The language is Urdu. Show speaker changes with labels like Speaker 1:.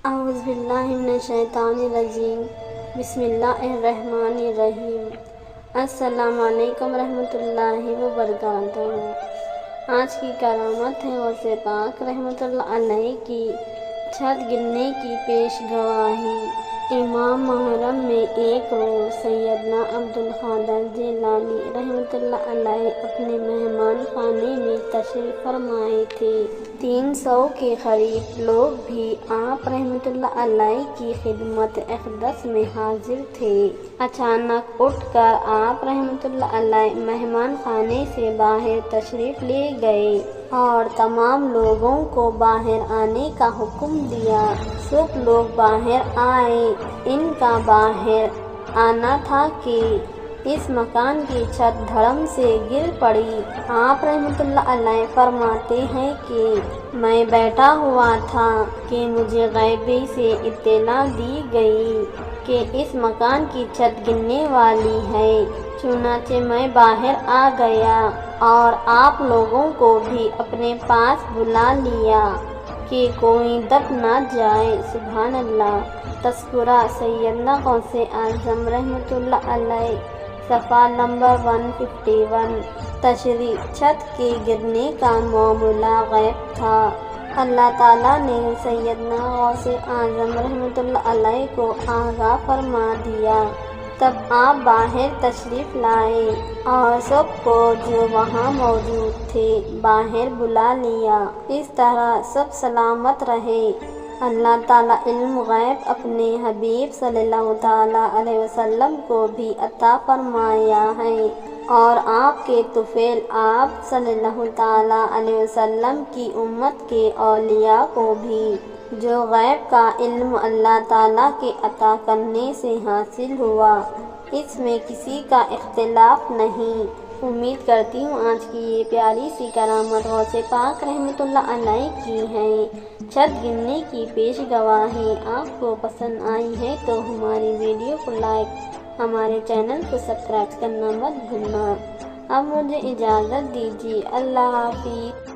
Speaker 1: اعوذ باللہ من الشیطان الرجیم بسم اللہ الرحمن الرحیم۔ السلام علیکم ورحمۃ اللہ وبرکاتہ۔ آج کی کرامت ہے غوث پاک رحمۃ اللہ علیہ کی چھت گرنے کی پیش گواہی۔ امام محرم میں ایک روز سیدنا عبدالقادر جیلانی رحمۃ اللہ علیہ اپنے مہمان خانے میں تشریف فرمائے تھے۔ 300 کے قریب لوگ بھی آپ رحمۃ اللہ علیہ کی خدمت اقدس میں حاضر تھے۔ اچانک اٹھ کر آپ رحمۃ اللہ علیہ مہمان خانے سے باہر تشریف لے گئے اور تمام لوگوں کو باہر آنے کا حکم دیا۔ سب لوگ باہر آئے۔ ان کا باہر آنا تھا کہ اس مکان کی چھت دھڑم سے گر پڑی۔ آپ رحمۃ اللہ علیہ فرماتے ہیں کہ میں بیٹھا ہوا تھا کہ مجھے غیبی سے اطلاع دی گئی کہ اس مکان کی چھت گرنے والی ہے، چنانچہ میں باہر آ گیا اور آپ لوگوں کو بھی اپنے پاس بلا لیا کہ کوئی دب نہ جائے۔ سبحان اللہ۔ تذکرہ سیدنا غوث اعظم رحمۃ اللہ علیہ، صفحہ نمبر 151۔ تشریح: چھت کے گرنے کا معاملہ غیب تھا۔ اللہ تعالیٰ نے سیدنا غوث اعظم رحمۃ اللہ علیہ کو آگاہ فرما دیا۔ تب آپ باہر تشریف لائے اور سب کو جو وہاں موجود تھے باہر بلا لیا۔ اس طرح سب سلامت رہے۔ اللہ تعالیٰ علم غیب اپنے حبیب صلی اللہ تعالیٰ علیہ وسلم کو بھی عطا فرمایا ہے اور آپ کے طفیل آپ صلی اللہ تعالیٰ علیہ وسلم کی امت کے اولیاء کو بھی، جو غیب کا علم اللہ تعالیٰ کے عطا کرنے سے حاصل ہوا، اس میں کسی کا اختلاف نہیں۔ امید کرتی ہوں آج کی یہ پیاری سی کرامت غوث پاک رحمۃ اللہ علیہ کی ہے۔ چھت گرنے کی پیش گواہی آپ کو پسند آئی ہے تو ہماری ویڈیو کو لائک، ہمارے چینل کو سبسکرائب کرنا مت بھولنا۔ اب مجھے اجازت دیجیے۔ اللہ حافظ۔